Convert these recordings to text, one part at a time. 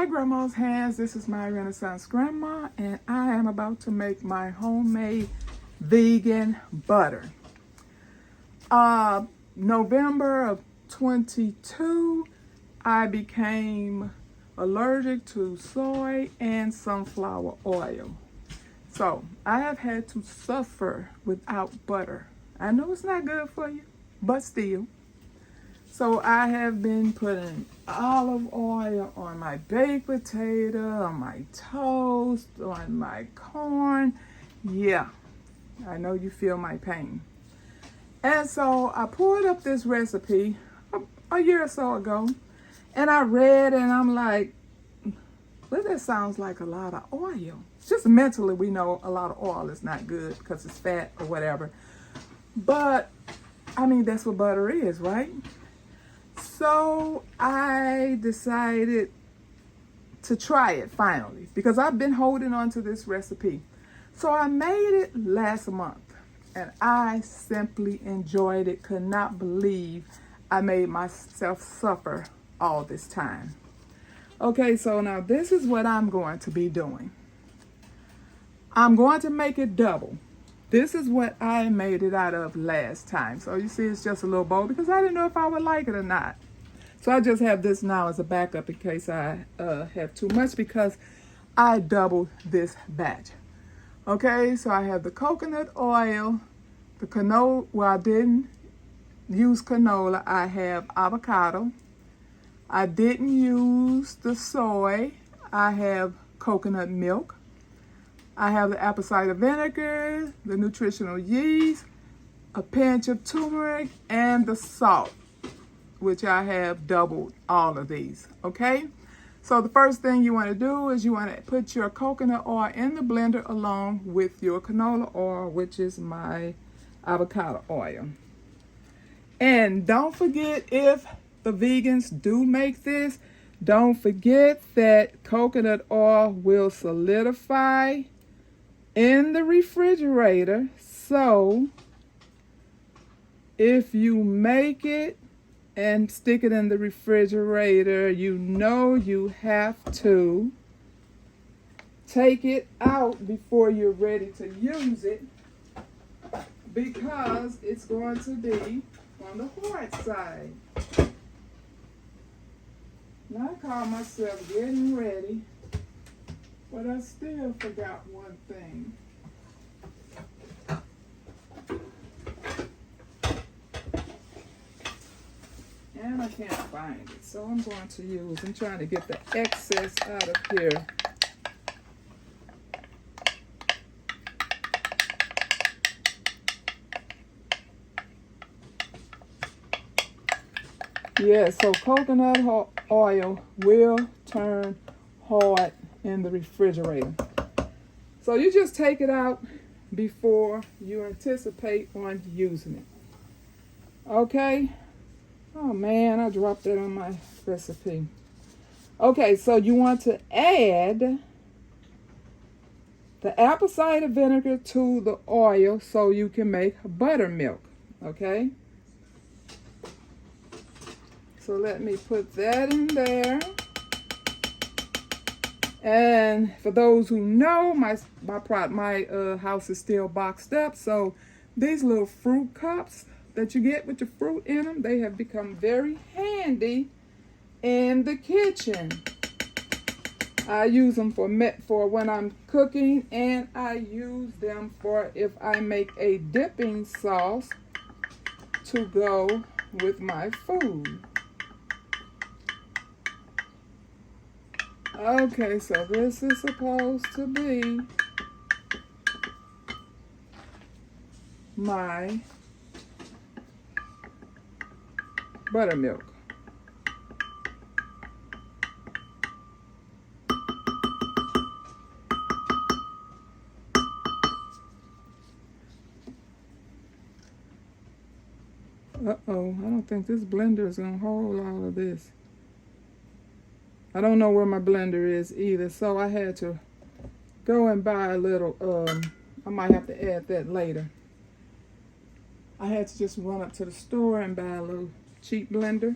grandma's hands. This is my Renaissance grandma, and I am about to make my homemade vegan butter. November of 22, I became allergic to soy and sunflower oil. So I have had to suffer without butter. I know it's not good for you, but still. So I have been putting olive oil on my baked potato, on my toast, on my corn. Yeah, I know you feel my pain. And so I pulled up this recipe a year or so ago, and I read and I'm like, well, that sounds like a lot of oil. Just mentally, we know a lot of oil is not good because it's fat or whatever. But, I mean, that's what butter is, right? So I decided to try it finally because I've been holding on to this recipe. So I made it last month and I simply enjoyed it. Could not believe I made myself suffer all this time. Okay, so now this is what I'm going to be doing. I'm going to make it double. This is what I made it out of last time. So you see it's just a little bowl because I didn't know if I would like it or not. So I just have this now as a backup in case I have too much because I doubled this batch. Okay, so I have the coconut oil, the canola, well I didn't use canola, I have avocado. I didn't use the soy, I have coconut milk. I have the apple cider vinegar, the nutritional yeast, a pinch of turmeric, and the salt, which I have doubled all of these, okay? So the first thing you want to do is you want to put your coconut oil in the blender along with your canola oil, which is my avocado oil. And don't forget, if the vegans do make this, don't forget that coconut oil will solidify in the refrigerator. So if you make it and stick it in the refrigerator, you know you have to take it out before you're ready to use it because it's going to be on the hard side. Now I call myself getting ready, but I still forgot one thing. And I can't find it, so I'm going to use, I'm trying to get the excess out of here. Yeah, so coconut oil will turn hard in the refrigerator. So you just take it out before you anticipate on using it. Okay? Oh man, I dropped that on my recipe. Okay, so you want to add the apple cider vinegar to the oil so you can make buttermilk. Okay? So let me put that in there. And for those who know, my house is still boxed up. So these little fruit cups that you get with your fruit in them, they have become very handy in the kitchen. I use them for when I'm cooking, and I use them for if I make a dipping sauce to go with my food. Okay, so this is supposed to be my buttermilk. Uh-oh, I don't think this blender is going to hold all of this. I don't know where my blender is either, so I had to go and buy a little, I might have to add that later. I had to just run up to the store and buy a little cheap blender.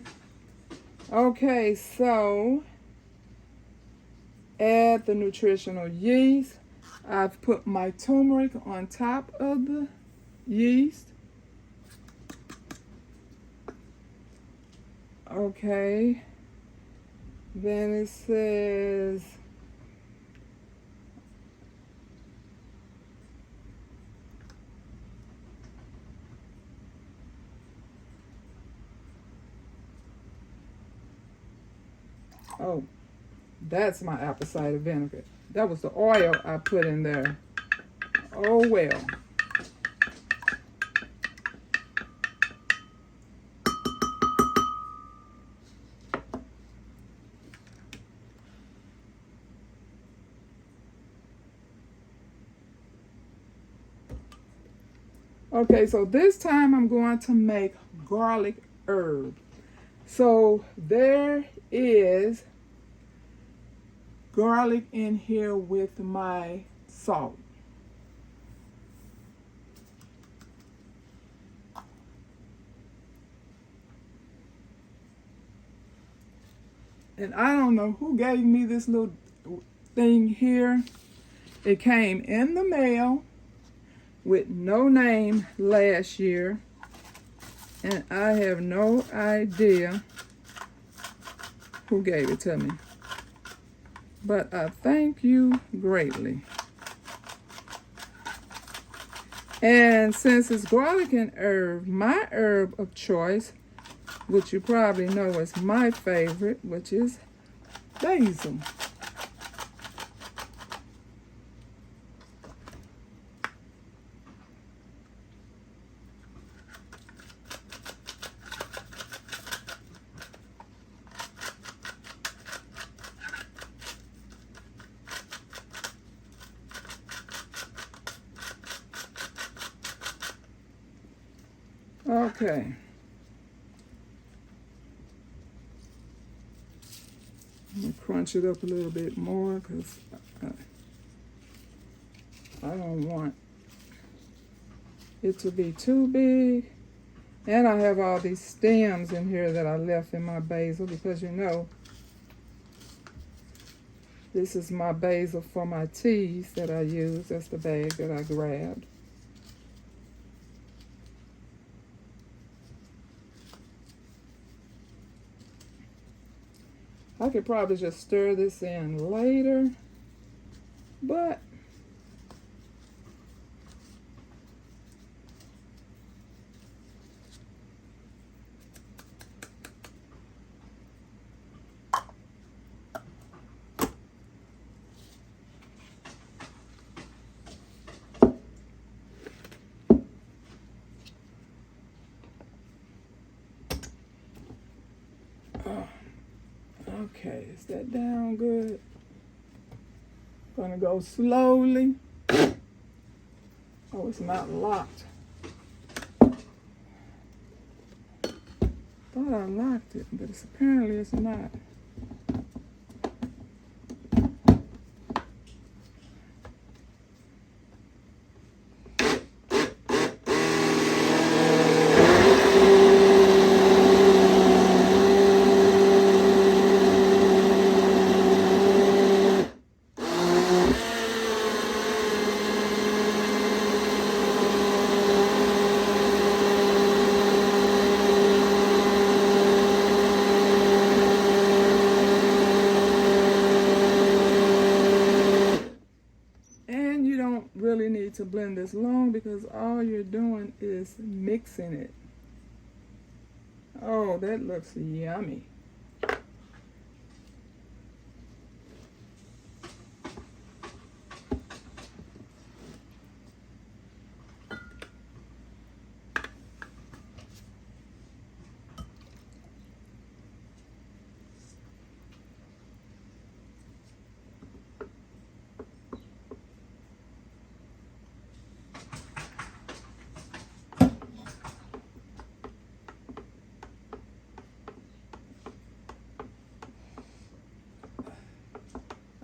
Okay, so add the nutritional yeast. I've put my turmeric on top of the yeast. Okay. Then it says oh, that's my apple cider vinegar. That was the oil I put in there. Oh well. Okay, so this time I'm going to make garlic herb. So there is garlic in here with my salt. And I don't know who gave me this little thing here. It came in the mail with no name last year. And I have no idea who gave it to me. But I thank you greatly. And since it's garlic and herb, my herb of choice, which you probably know is my favorite, which is basil. Okay. I'm going to crunch it up a little bit more because I don't want it to be too big. And I have all these stems in here that I left in my basil because you know this is my basil for my teas that I use. That's the bag that I grabbed. I could probably just stir this in later, but okay, is that down good? Gonna go slowly. Oh, it's not locked. Thought I locked it, but apparently it's not. Really need to blend this long because all you're doing is mixing it. Oh, that looks yummy.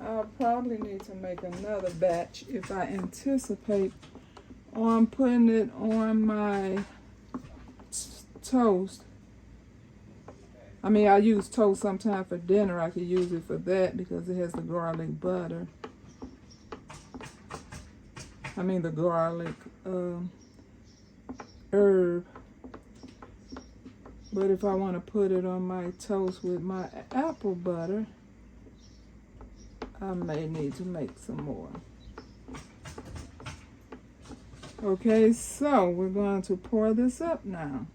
I'll probably need to make another batch if I anticipate on putting it on my toast. I mean, I use toast sometimes for dinner. I could use it for that because it has the garlic butter. I mean, the garlic herb. But if I want to put it on my toast with my apple butter, I may need to make some more. Okay, so we're going to pour this up now.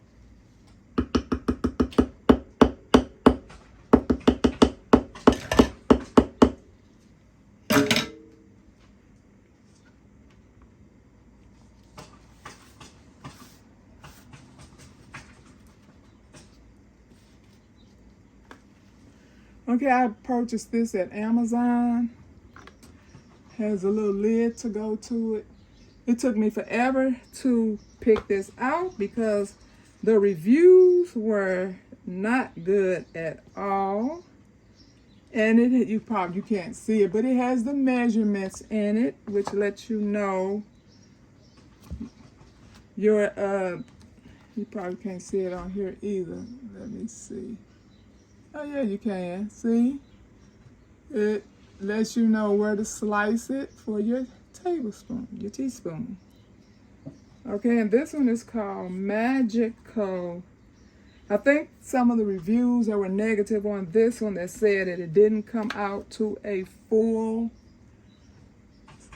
Okay, I purchased this at Amazon. Has a little lid to go to it. It took me forever to pick this out because the reviews were not good at all. And you can't see it, but it has the measurements in it, which lets you know your you probably can't see it on here either. Let me see. Oh yeah, you can. See? It lets you know where to slice it for your tablespoon, your teaspoon. Okay, and this one is called Magical. I think some of the reviews that were negative on this one that said that it didn't come out to a full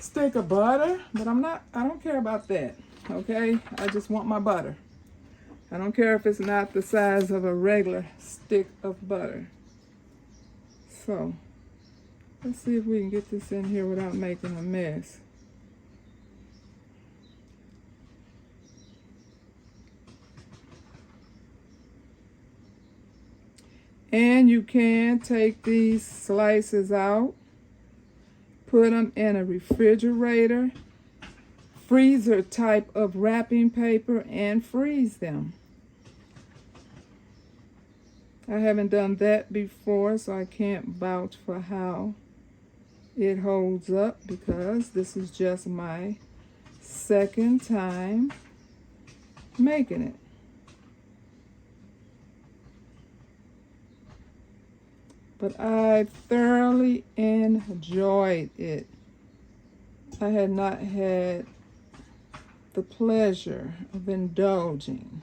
stick of butter, but I don't care about that, okay? I just want my butter. I don't care if it's not the size of a regular stick of butter. So, let's see if we can get this in here without making a mess. And you can take these slices out, put them in a refrigerator, freezer type of wrapping paper, and freeze them. I haven't done that before, so I can't vouch for how it holds up because this is just my second time making it. But I thoroughly enjoyed it. I had not had the pleasure of indulging.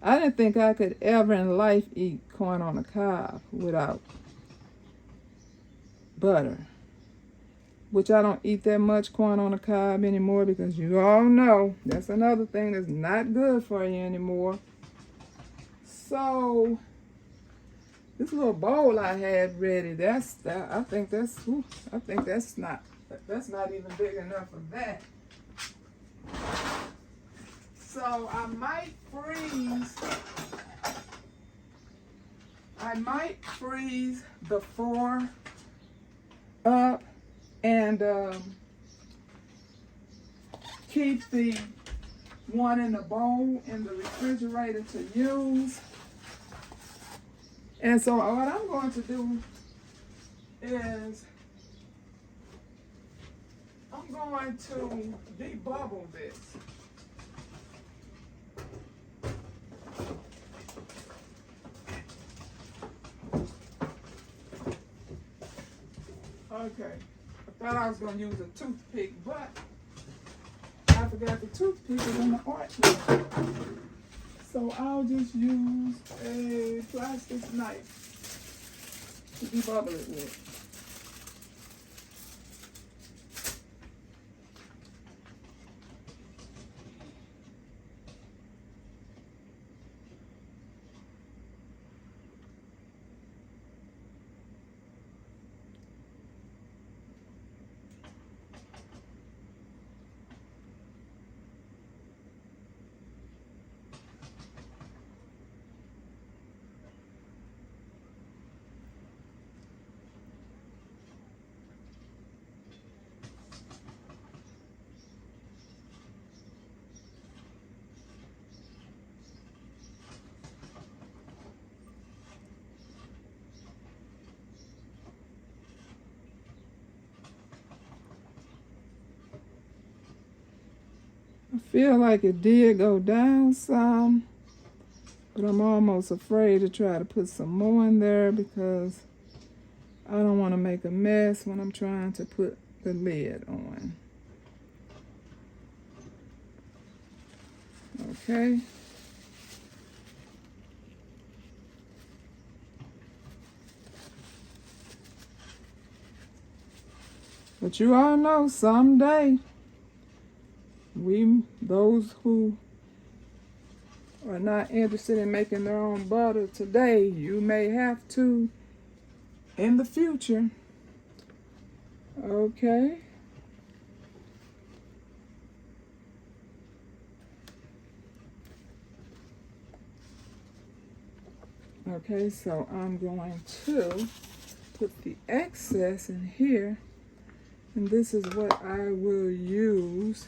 I didn't think I could ever in life eat corn on the cob without butter. Which I don't eat that much corn on the cob anymore because you all know that's another thing that's not good for you anymore. So this little bowl I had ready, I think that's not even big enough for that. So I might freeze the 4 up and keep the one in the bowl in the refrigerator to use. And so what I'm going to do is I'm going to debubble this. Okay, I thought I was going to use a toothpick, but I forgot the toothpick is in the artwork. So I'll just use a plastic knife to debubble it with. I feel like it did go down some, But I'm almost afraid to try to put some more in there because I don't want to make a mess when I'm trying to put the lid on. Okay. But you all know someday, those who are not interested in making their own butter today, you may have to in the future. Okay. Okay, so I'm going to put the excess in here, and this is what I will use.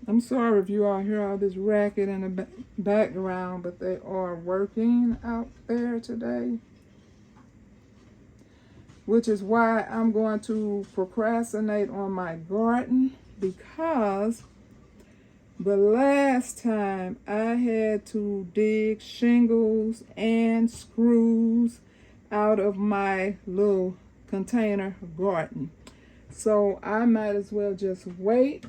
I'm sorry if you all hear all this racket in the background, but they are working out there today, which is why I'm going to procrastinate on my garden, because the last time I had to dig shingles and screws out of my little container garden. So I might as well just wait.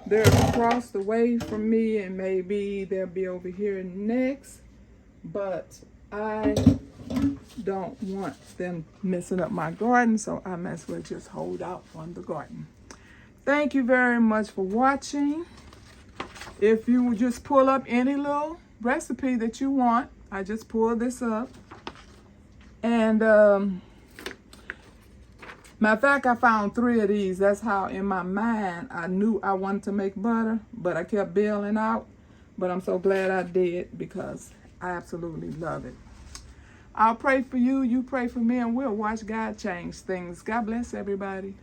They're across the way from me, and maybe they'll be over here next, but I don't want them messing up my garden, so I might as well just hold out on the garden. Thank you very much for watching. If you would just pull up any little recipe that you want, I just pull this up. And matter of fact, I found 3 of these. That's how in my mind I knew I wanted to make butter, but I kept bailing out. But I'm so glad I did, because I absolutely love it. I'll pray for you, you pray for me, and we'll watch God change things. God bless everybody.